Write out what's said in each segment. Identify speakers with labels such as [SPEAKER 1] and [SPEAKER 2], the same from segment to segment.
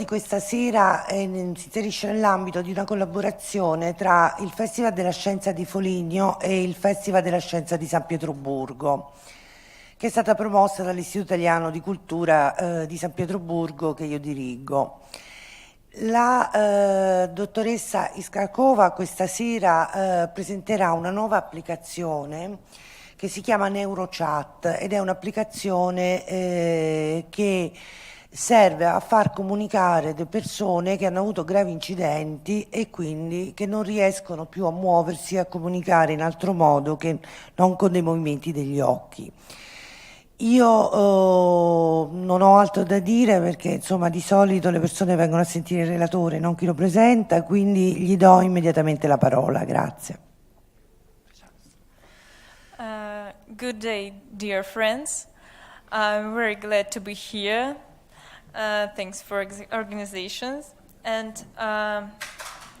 [SPEAKER 1] questa sera si inserisce nell'ambito di una collaborazione tra il Festival della Scienza di Foligno e il Festival della Scienza di San Pietroburgo, che è stata promossa dall'Istituto Italiano di Cultura di San Pietroburgo, che io dirigo. La dottoressa Isxakova questa sera presenterà una nuova applicazione che si chiama Neurochat ed è un'applicazione che serve a far comunicare le persone che hanno avuto gravi incidenti e quindi che non riescono più a muoversi e a comunicare in altro modo che non con dei movimenti degli occhi. Io non ho altro da dire perché insomma di solito le persone vengono a sentire il relatore, non chi lo presenta, quindi gli do immediatamente la parola. Grazie.
[SPEAKER 2] Good day, dear friends. I'm very glad to be here. Thanks for organizations. And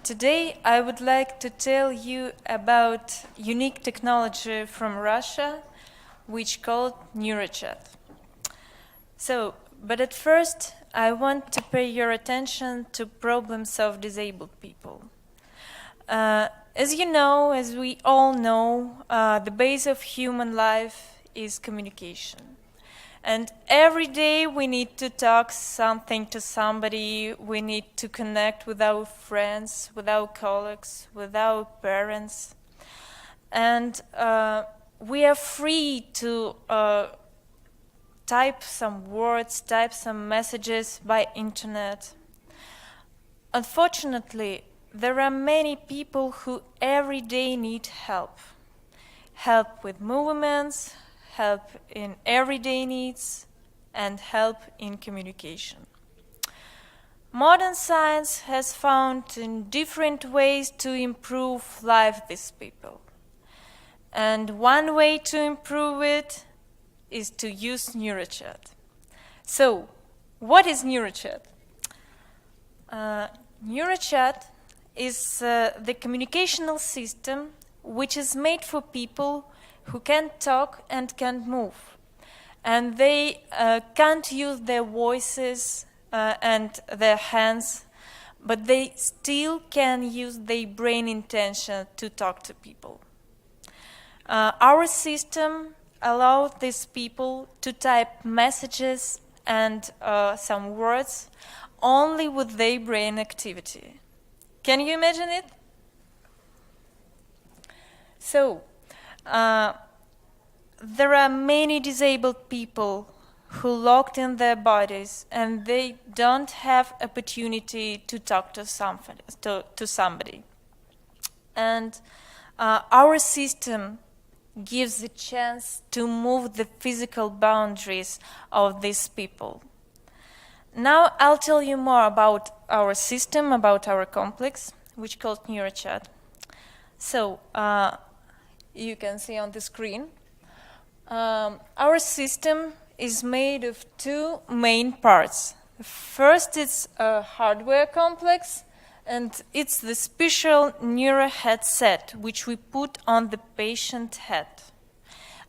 [SPEAKER 2] today I would like to tell you about unique technology from Russia, which called Neurochat. So, but at first I want to pay your attention to problems of disabled people. As you know, as we all know, the base of human life is communication. And every day we need to talk something to somebody, we need to connect with our friends, with our colleagues, with our parents. And we are free to type some words, type some messages by internet. Unfortunately, there are many people who every day need help. Help with movements, help in everyday needs, and help in communication. Modern science has found in different ways to improve life of these people. And one way to improve it is to use Neurochat. So, what is Neurochat? Neurochat is the communicational system which is made for people who can't talk and can't move. And they can't use their voices and their hands, but they still can use their brain intention to talk to people. Our system allows these people to type messages and some words only with their brain activity. Can you imagine it? So, there are many disabled people who locked in their bodies and they don't have opportunity to talk to somebody. And our system gives the chance to move the physical boundaries of these people. Now I'll tell you more about our system, about our complex, which is called Neurochat. So, you can see on the screen, our system is made of two main parts. First, it's a hardware complex, and it's the special neuro headset which we put on the patient head.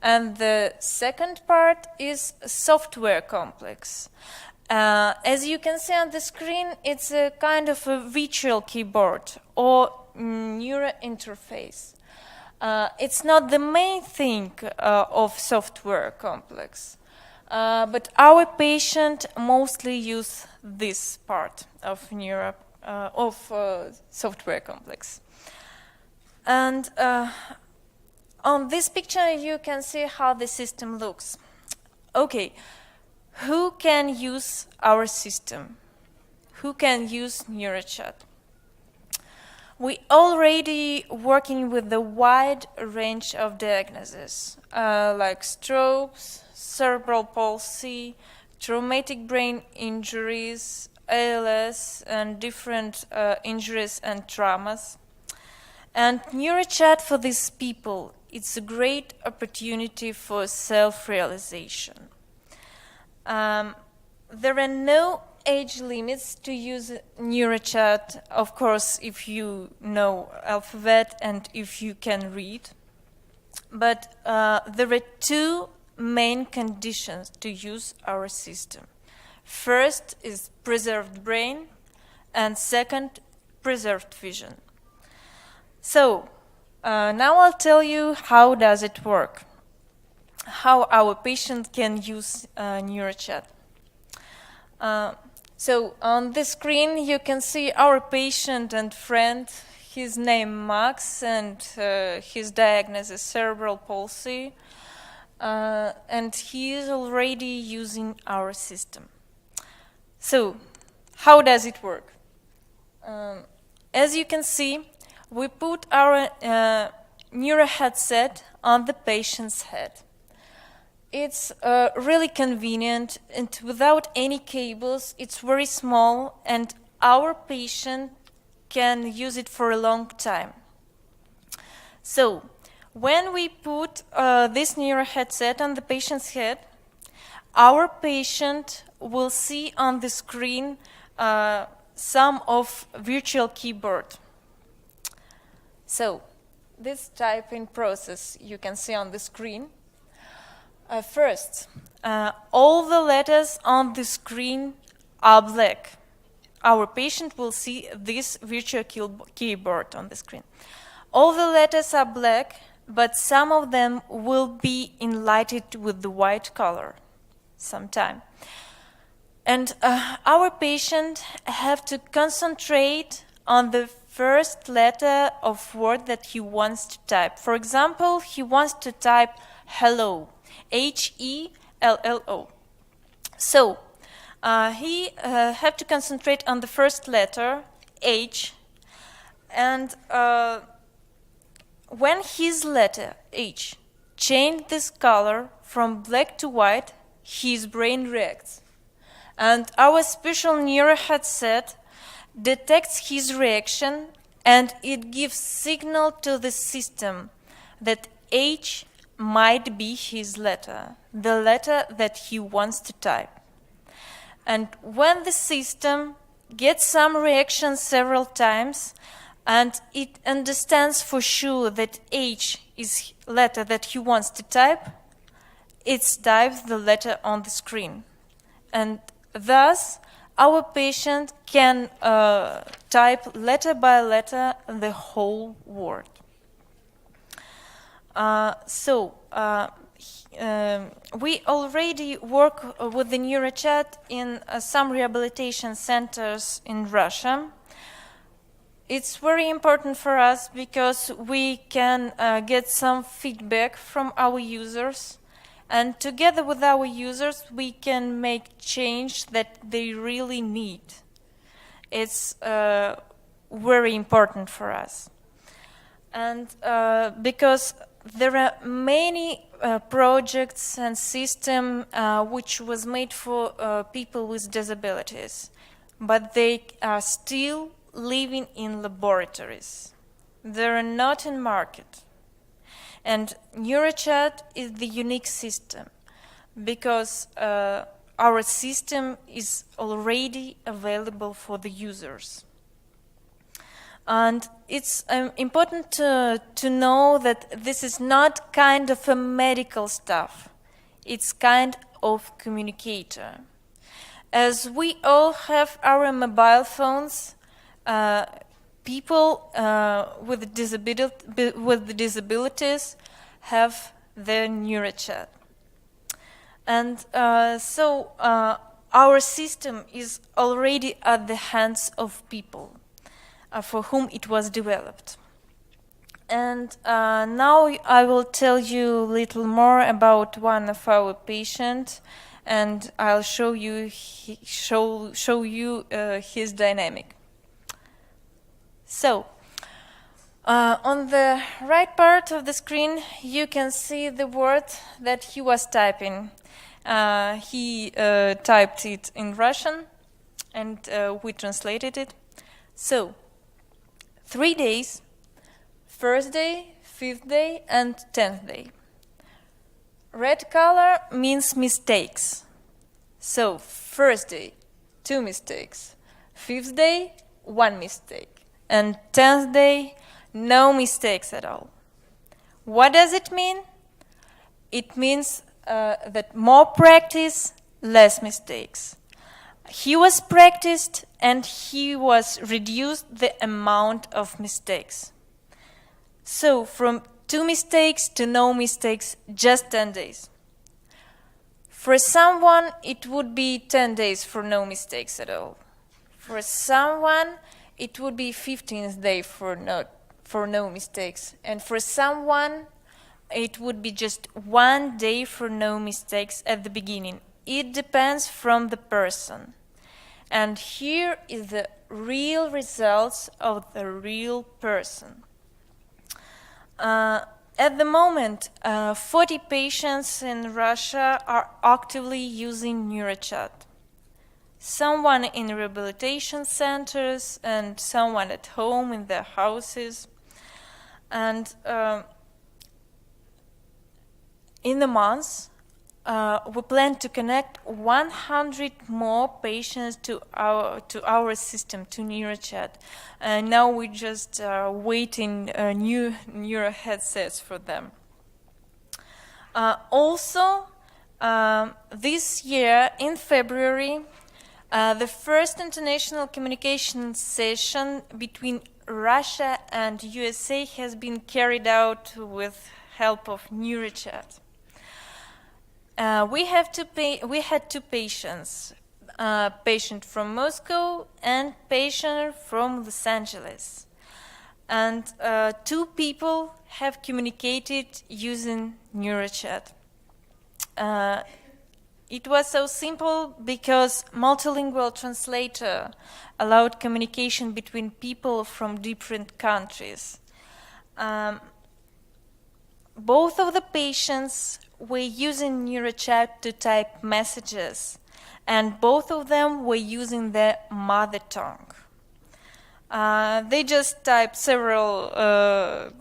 [SPEAKER 2] And the second part is a software complex. As you can see on the screen, it's a kind of a virtual keyboard or neuro interface. It's not the main thing of software complex, but our patient mostly use this part of software complex. And on this picture, you can see how the system looks. Okay. Who can use our system? Who can use Neurochat? We already working with a wide range of diagnoses, like strokes, cerebral palsy, traumatic brain injuries, ALS, and different injuries and traumas. And Neurochat for these people, it's a great opportunity for self-realization. There are no age limits to use Neurochat, of course, if you know alphabet and if you can read. But there are two main conditions to use our system. First is preserved brain, and second, preserved vision. So, now I'll tell you how does it work, how our patient can use Neurochat. So on the screen you can see our patient and friend, his name Max, and his diagnosis cerebral palsy, and he is already using our system. So how does it work? As you can see, we put our neuro headset on the patient's head. It's really convenient, and without any cables, it's very small, and our patient can use it for a long time. So, when we put this neuro headset on the patient's head, our patient will see on the screen some of virtual keyboard. So, this typing process you can see on the screen. First, all the letters on the screen are black. Our patient will see this virtual keyboard on the screen. All the letters are black, but some of them will be enlightened with the white color sometime. And our patient have to concentrate on the first letter of word that he wants to type. For example, he wants to type hello. Hello. So he have to concentrate on the first letter, H, and when his letter H change this color from black to white, his brain reacts. And our special neuro headset detects his reaction, and it gives signal to the system that H might be his letter, the letter that he wants to type. And when the system gets some reaction several times, and it understands for sure that H is letter that he wants to type, it types the letter on the screen. And thus, our patient can type letter by letter the whole word. We already work with the Neurochat in some rehabilitation centers in Russia. It's very important for us because we can get some feedback from our users, and together with our users we can make change that they really need. It's very important for us. And because there are many projects and system which was made for people with disabilities, but they are still living in laboratories. They are not in market. And Neurochat is the unique system because our system is already available for the users. And it's important to know that this is not kind of a medical stuff. It's kind of communicator. As we all have our mobile phones, people with disabilities have their Neurochat. And so our system is already at the hands of people for whom it was developed. And now I will tell you a little more about one of our patients, and I'll show you his dynamic. So, on the right part of the screen, you can see the word that he was typing. He typed it in Russian, and we translated it. So, 3 days, first day, 5th day, and 10th day. Red color means mistakes. So, first day, 2 mistakes. 5th day, 1 mistake. And 10th day, no mistakes at all. What does it mean? It means that more practice, less mistakes. He was practiced and he was reduced the amount of mistakes. So from 2 mistakes to no mistakes, just 10 days. For someone, it would be 10 days for no mistakes at all. For someone, it would be 15th day for no mistakes. And for someone, it would be just 1 day for no mistakes at the beginning. It depends from the person. And here is the real results of the real person. At the moment, 40 patients in Russia are actively using Neurochat. Someone in rehabilitation centers and someone at home in their houses. And in the months, we plan to connect 100 more patients to our system, to Neurochat. And now we're just waiting new neuro headsets for them. Also, this year in February, the first international communication session between Russia and USA has been carried out with help of Neurochat. We had 2 patients, patient from Moscow and patient from Los Angeles. And 2 people have communicated using Neurochat. It was so simple because multilingual translator allowed communication between people from different countries. Both of the patients were using Neurochat to type messages, and both of them were using their mother tongue. They just typed several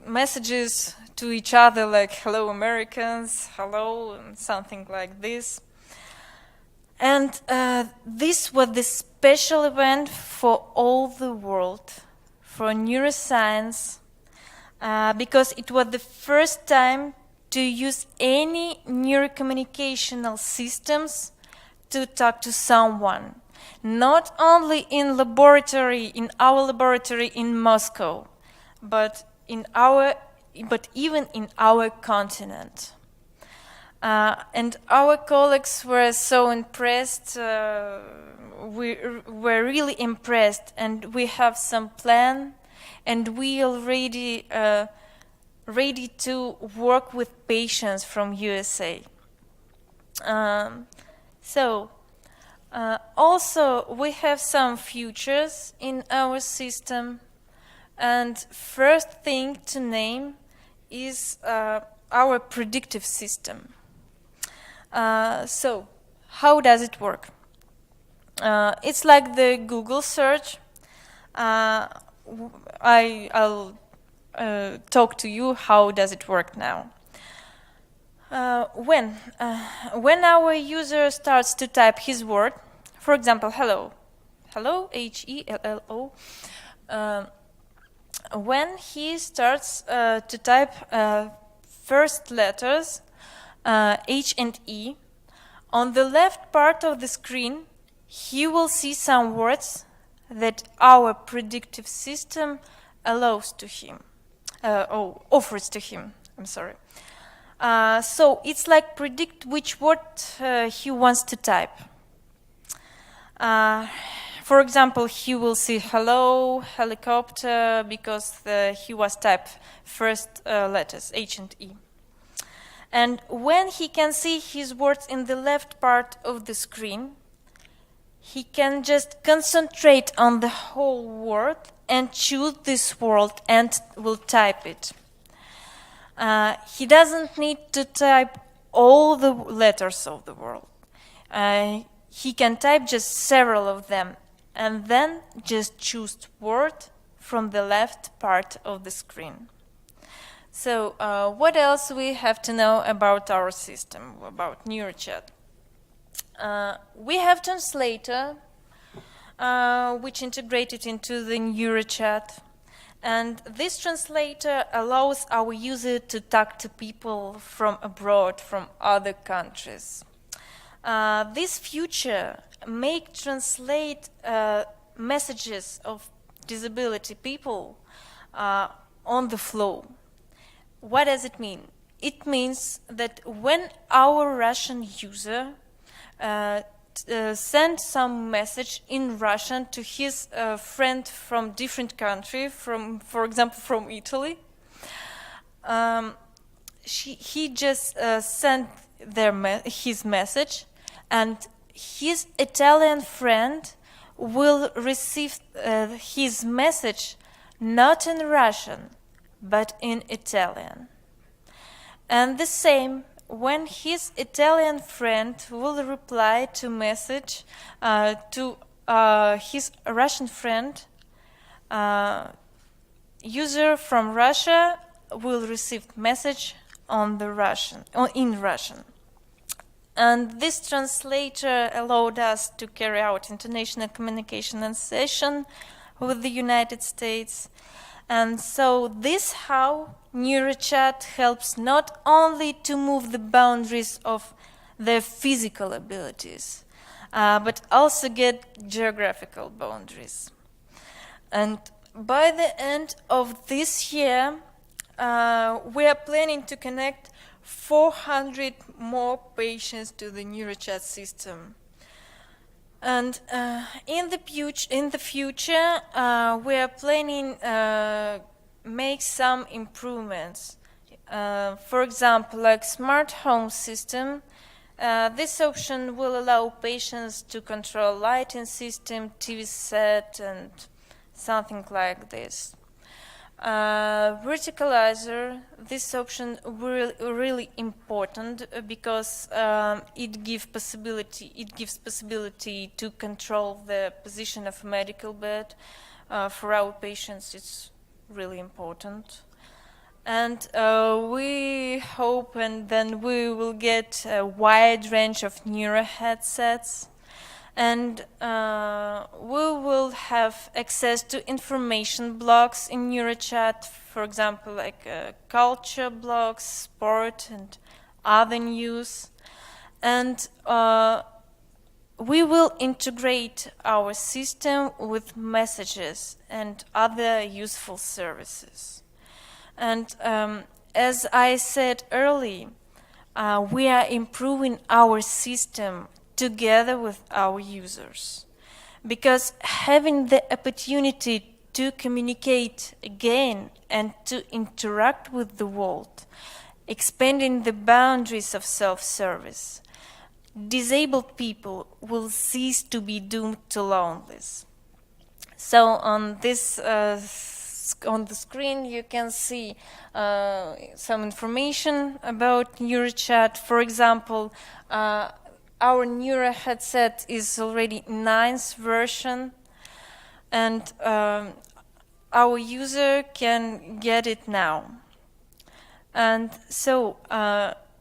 [SPEAKER 2] messages to each other, like "Hello, Americans," "Hello," and something like this. And this was the special event for all the world, for neuroscience, because it was the first time to use any neurocommunicational systems to talk to someone, not only in our laboratory in Moscow, but even in our continent. And our colleagues were so impressed. We were really impressed, and we have some plan, and we already ready to work with patients from USA. Also, we have some features in our system, and first thing to name is our predictive system. So, how does it work? It's like the Google search. I'll talk to you how does it work now. When our user starts to type his word, for example, hello, HELLO, when he starts to type first letters, H and E, on the left part of the screen, he will see some words that our predictive system offers to him. I'm sorry. So it's like predict which word he wants to type. For example, he will see hello, helicopter, because he was typed first letters, H and E. And when he can see his words in the left part of the screen, he can just concentrate on the whole word and choose this word and will type it. He doesn't need to type all the letters of the word. He can type just several of them and then just choose word from the left part of the screen. So what else we have to know about our system, about Neurochat? We have translator, which integrated into the Neurochat. And this translator allows our user to talk to people from abroad, from other countries. This feature translate messages of disability people on the flow. What does it mean? It means that when our Russian user sends some message in Russian to his friend from different country, for example, from Italy, he just sent his message, and his Italian friend will receive his message not in Russian, but in Italian. And the same when his Italian friend will reply to message to his Russian friend, user from Russia will receive message in Russian. And this translator allowed us to carry out international communication and session with the United States. And so this how Neurochat helps not only to move the boundaries of their physical abilities, but also get geographical boundaries. And by the end of this year, we are planning to connect 400 more patients to the Neurochat system. And in the future, we are planning make some improvements. For example, like smart home system. This option will allow patients to control lighting system, TV set, and something like this. Verticalizer, this option really important because it gives possibility to control the position of medical bed. For our patients, it's really important. And we hope and then we will get a wide range of neuro headsets. And we will have access to information blogs in Neurochat, for example, like culture blogs, sport, and other news. And we will integrate our system with messages and other useful services. And as I said earlier, we are improving our system together with our users, because having the opportunity to communicate again and to interact with the world, expanding the boundaries of self-service, disabled people will cease to be doomed to loneliness. So on this on the screen you can see some information about Neurochat. For example, our Neuro headset is already 9th version, and our user can get it now. And so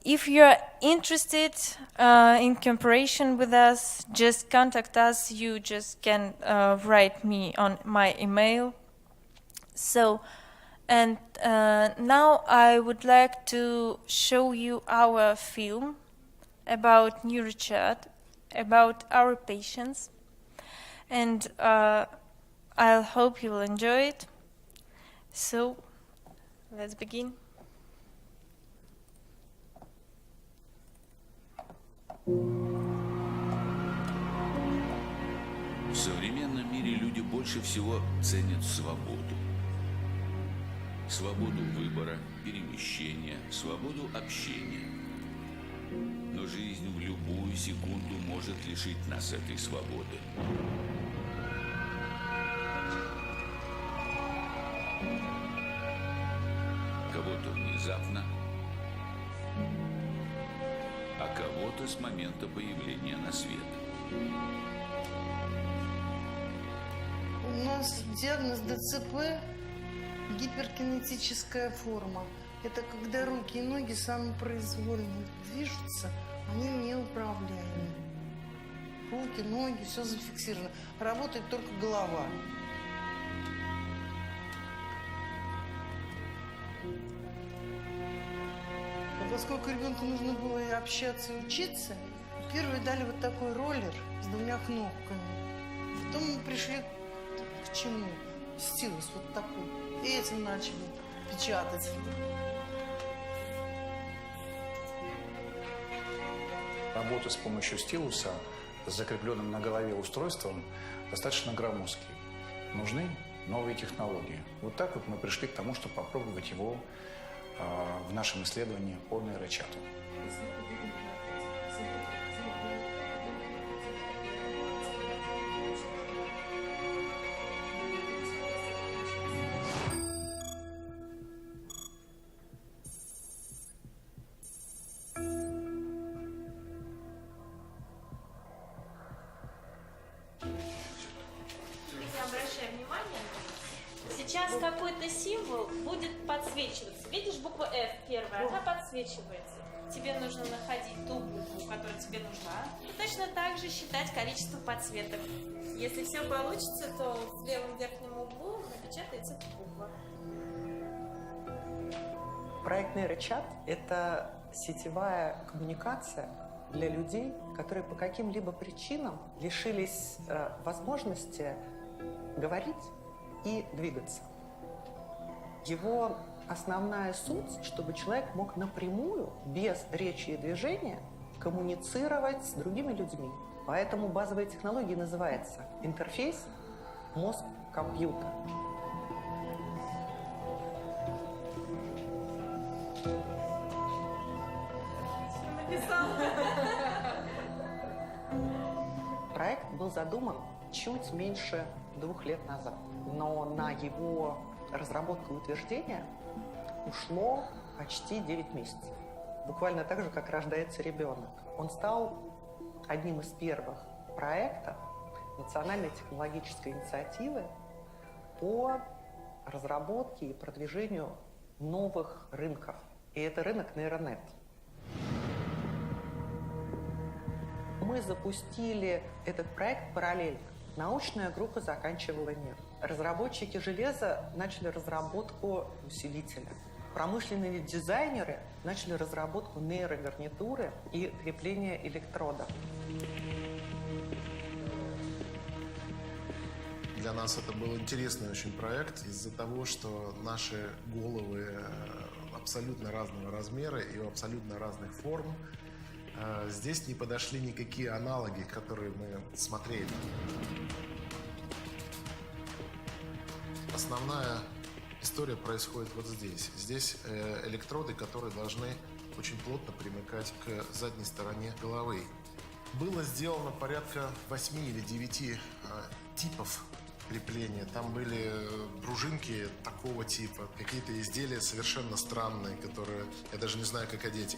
[SPEAKER 2] if you're interested in cooperation with us, just contact us. You just can write me on my email. So, and now I would like to show you our film about Neurochat, about our patients, and I hope you will enjoy it. So, let's begin.
[SPEAKER 3] В современном мире люди больше всего ценят свободу. Свободу выбора, перемещения, свободу общения. Но жизнь в любую секунду может лишить нас этой свободы. Кого-то внезапно, а кого-то с момента появления на свет.
[SPEAKER 4] У нас диагноз ДЦП – гиперкинетическая форма. Это когда руки и ноги самопроизвольно движутся, они неуправляемы. Руки, ноги, все зафиксировано. Работает только голова. А поскольку ребенку нужно было и общаться, и учиться, Первый дали вот такой роллер с 2 кнопками. Потом мы пришли к чему? Стилус вот такой. И этим начали печатать.
[SPEAKER 5] Работа с помощью стилуса с закрепленным на голове устройством достаточно громоздкий. Нужны новые технологии. Вот так вот мы пришли к тому, чтобы попробовать его в нашем исследовании по нейрочату.
[SPEAKER 2] Обращай внимание, сейчас какой-то символ будет подсвечиваться. Видишь, буква F первая, она подсвечивается. Тебе нужно находить ту букву, которая тебе нужна. И точно так же считать количество подсветок. Если все получится, то в левом верхнем углу напечатается буква.
[SPEAKER 6] Проект Neurochat – это сетевая коммуникация для людей, которые по каким-либо причинам лишились возможности говорить и двигаться. Его основная суть, чтобы человек мог напрямую, без речи и движения, коммуницировать с другими людьми. Поэтому базовая технология называется интерфейс мозг-компьютер. Проект был задуман чуть меньше 2 лет назад, но на его разработку и утверждение ушло почти 9 месяцев. Буквально так же, как рождается ребенок. Он стал одним из первых проектов национальной технологической инициативы по разработке и продвижению новых рынков. И это рынок нейронет. Мы запустили этот проект параллельно. Научная группа заканчивала мир. Разработчики железа начали разработку усилителя. Промышленные дизайнеры начали разработку нейрогарнитуры и крепления электродов.
[SPEAKER 7] Для нас это был интересный очень проект из-за того, что наши головы абсолютно разного размера и абсолютно разных форм. Здесь не подошли никакие аналоги, которые мы смотрели. Основная история происходит вот здесь. Здесь электроды, которые должны очень плотно примыкать к задней стороне головы. Было сделано порядка 8 или 9 типов крепления. Там были пружинки такого типа, какие-то изделия совершенно странные, которые я даже не знаю, как одеть.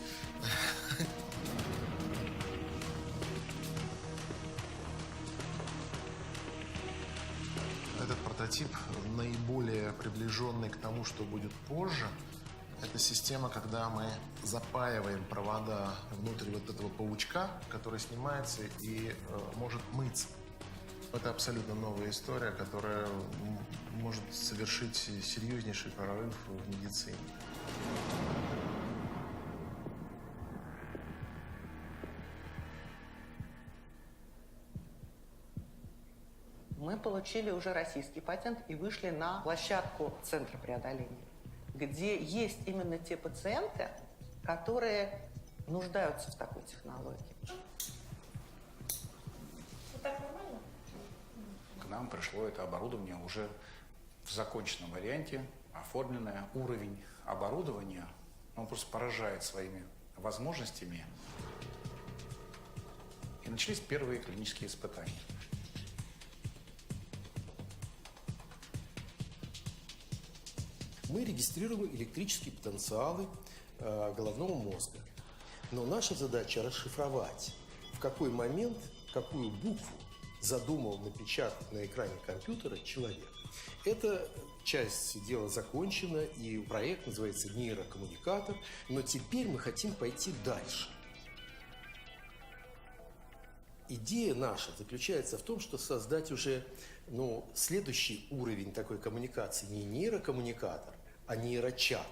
[SPEAKER 7] Этот прототип наиболее приближенный к тому, что будет позже. Это система, когда мы запаиваем провода внутрь вот этого паучка, который снимается и может мыться. Это абсолютно новая история, которая может совершить серьезнейший прорыв в медицине.
[SPEAKER 6] Мы получили уже российский патент и вышли на площадку Центра преодоления, где есть именно те пациенты, которые нуждаются в такой технологии.
[SPEAKER 2] Так нормально?
[SPEAKER 5] К нам пришло это оборудование уже в законченном варианте, оформленное. Уровень оборудования, он просто поражает своими возможностями. И начались первые клинические испытания.
[SPEAKER 8] Мы регистрируем электрические потенциалы головного мозга. Но наша задача расшифровать, в какой момент, какую букву задумал напечатать на экране компьютера человек. Эта часть дела закончена, и проект называется «Нейрокоммуникатор», но теперь мы хотим пойти дальше. Идея наша заключается в том, что создать уже следующий уровень такой коммуникации, не нейрокоммуникатор, а нейрочат.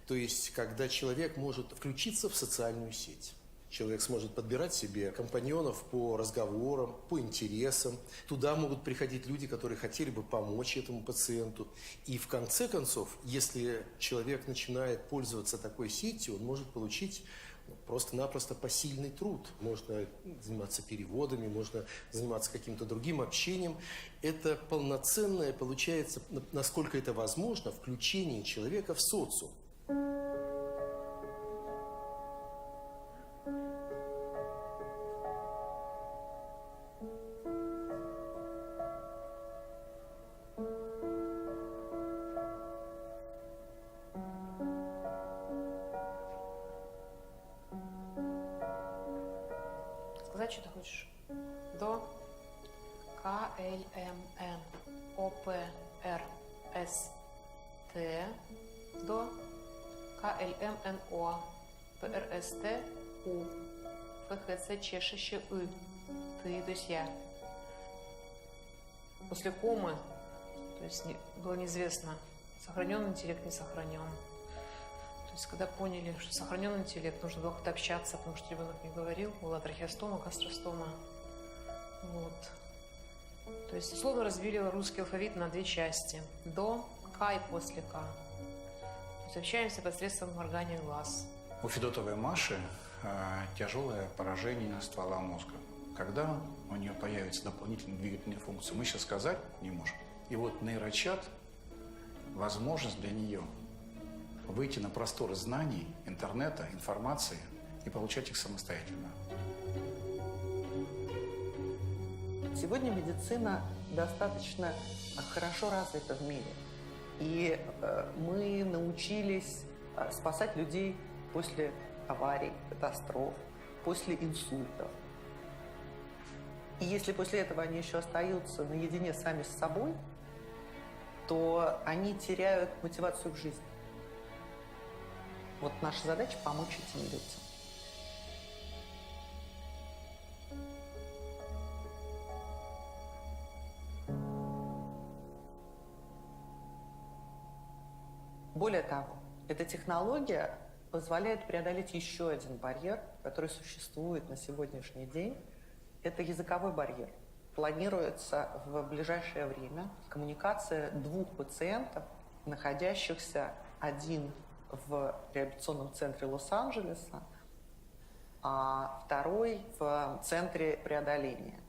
[SPEAKER 8] То есть, когда человек может включиться в социальную сеть. Человек сможет подбирать себе компаньонов по разговорам, по интересам. Туда могут приходить люди, которые хотели бы помочь этому пациенту. И в конце концов, если человек начинает пользоваться такой сетью, он может получить просто-напросто посильный труд. Можно заниматься переводами, можно заниматься каким-то другим общением. Это полноценное, получается, насколько это возможно, включение человека в социум.
[SPEAKER 9] Сказать, что ты хочешь? До, К, Л, М, Н, О, П, Р, С, Т, до, К, Л, М, Н, О, П, Р, С, Т, У, Ф, Х, Ц, Ч, Ш, Щ, И, ты, то есть я. После комы, то есть было неизвестно, сохранен интеллект, не сохранен. То есть, когда поняли, что сохранен интеллект, нужно было как-то общаться, потому что ребенок не говорил, была трахеостома, гастростома. Вот. То есть, условно развили русский алфавит на 2 части. До, К и после К. То есть, общаемся посредством моргания глаз.
[SPEAKER 5] У Федотовой Маши тяжелое поражение ствола мозга. Когда у нее появятся дополнительные двигательные функции, мы сейчас сказать не можем. И вот нейрочат – возможность для нее выйти на просторы знаний, интернета, информации и получать их самостоятельно.
[SPEAKER 6] Сегодня медицина достаточно хорошо развита в мире. И мы научились спасать людей после аварий, катастроф, после инсультов. И если после этого они еще остаются наедине сами с собой, то они теряют мотивацию к жизни. Вот наша задача – помочь этим людям. Более того, эта технология позволяет преодолеть еще один барьер, который существует на сегодняшний день. Это языковой барьер. Планируется в ближайшее время коммуникация 2 пациентов, находящихся один в реабилитационном центре Лос-Анджелеса, а второй в центре преодоления.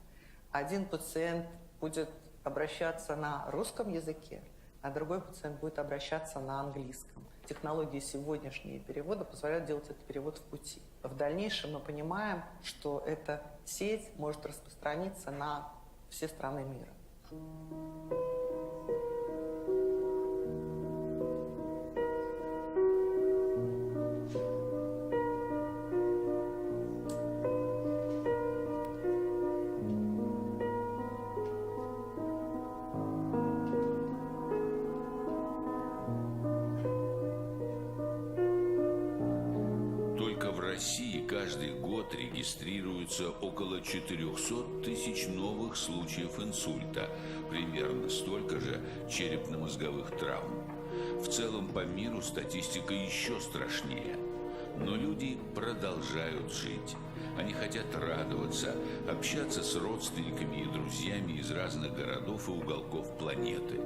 [SPEAKER 6] Один пациент будет обращаться на русском языке, а другой пациент будет обращаться на английском. Технологии сегодняшние перевода позволяют делать этот перевод в пути. В дальнейшем мы понимаем, что эта сеть может распространиться на все страны мира.
[SPEAKER 3] Каждый год регистрируется около 400 тысяч новых случаев инсульта, примерно столько же черепно-мозговых травм. В целом по миру статистика еще страшнее. Но люди продолжают жить. Они хотят радоваться, общаться с родственниками и друзьями из разных городов и уголков планеты.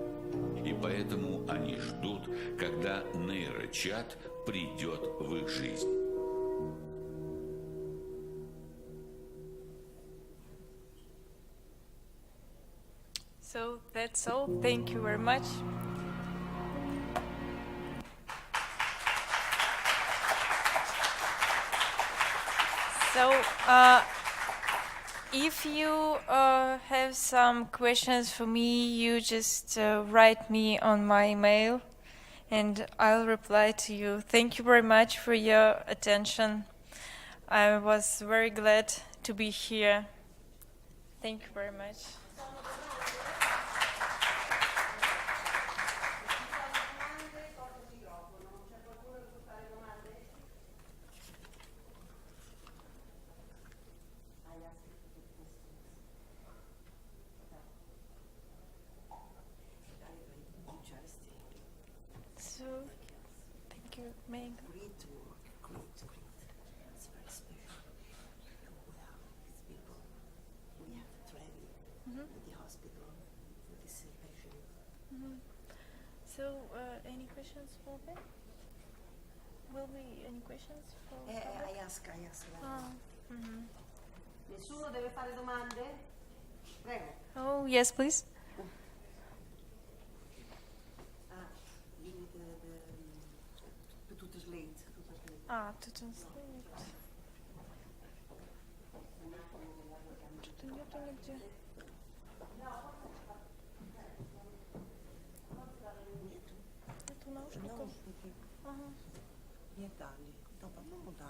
[SPEAKER 3] И поэтому они ждут, когда нейрочат придет в их жизнь.
[SPEAKER 2] So that's all. Thank you very much. So, if you have some questions for me, you just write me on my email and I'll reply to you. Thank you very much for your attention. I was very glad to be here. Thank you very much. So, thank you, Meg.
[SPEAKER 1] Great work, great. It's very special.
[SPEAKER 2] So, any questions for me? Will be any questions for
[SPEAKER 10] I ask. Nessuno deve fare domande? Prego.
[SPEAKER 2] Oh, yes, please.
[SPEAKER 10] To translate.
[SPEAKER 2] To translate. Что-то нету нигде. Нету наушников. Ага.
[SPEAKER 1] Нет, Дали. Ну, по-моему, да.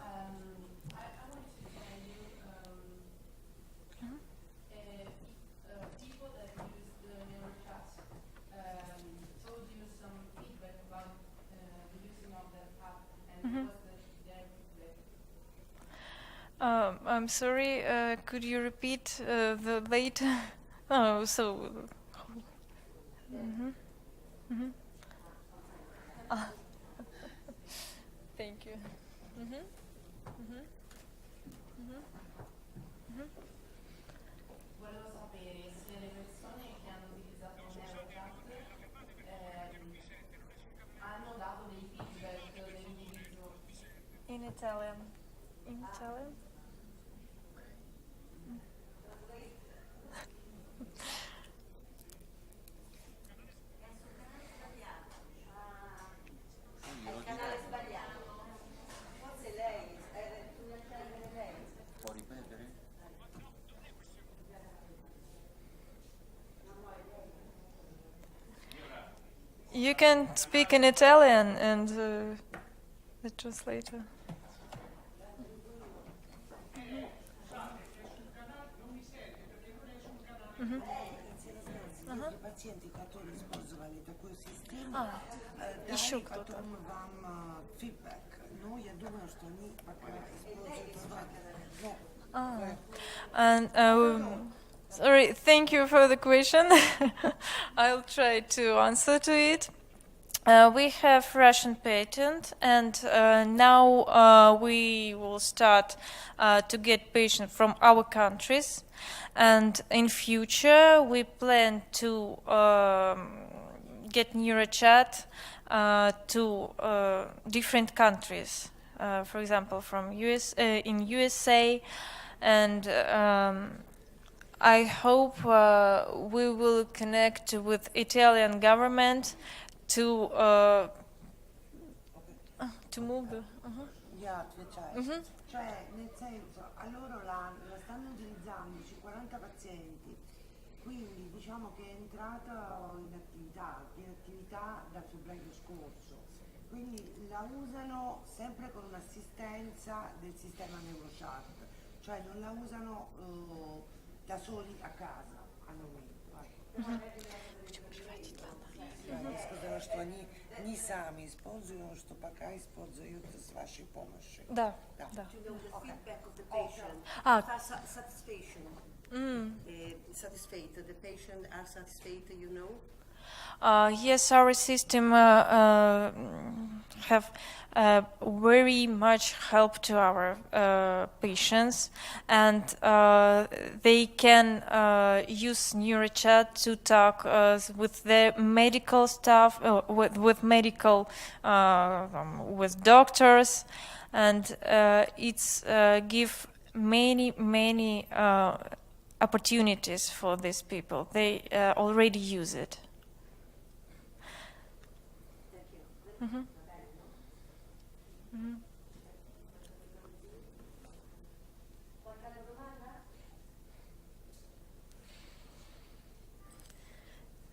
[SPEAKER 9] People that use the Neurochat told you some feedback about the using of the app and what's their feedback?
[SPEAKER 2] I'm sorry, could you repeat the late? Oh, so. Thank you.
[SPEAKER 9] Volevo sapere se le persone che hanno utilizzato Neurochat hanno dato dei feedback dell'utilizzo.
[SPEAKER 2] In Italian. In Italian?
[SPEAKER 10] Il canale sbagliato. Forse lei, tu lei.
[SPEAKER 11] Può ripetere?
[SPEAKER 2] You can speak in Italian and the translator.
[SPEAKER 1] Если пациенты, которые использовали такой систему,
[SPEAKER 2] еще
[SPEAKER 1] дали
[SPEAKER 2] кто-то.
[SPEAKER 1] потом вам фидбэк. Но я думаю, что они пока используют
[SPEAKER 2] And sorry, thank you for the question. I'll try to answer to it. We have Russian patent, and now we will start to get patients from our countries. And in future, we plan to get Neurochat to different countries. For example, from in USA, and I hope we will connect with Italian government to move the.
[SPEAKER 1] Я отвечаю. Cioè, nel senso, a loro la stanno utilizzando su 40 pazienti, quindi diciamo che è entrata in attività dal febbraio scorso, quindi la usano sempre con un'assistenza del sistema Neurochat, cioè non la usano da soli a casa al momento. Я сказала, что они сами используют, что пока используют с вашей помощью.
[SPEAKER 2] Да.
[SPEAKER 10] To know the feedback of the patient. Satisfaction. Satisfied. The patient are satisfied, you know?
[SPEAKER 2] Yes, our system have very much help to our patients, and they can use Neurochat to talk with the medical staff, with medical, with doctors, and it's give many opportunities for these people. They already use it.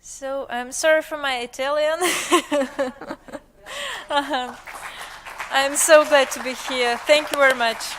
[SPEAKER 2] So I'm sorry for my Italian. I'm so glad to be here. Thank you very much.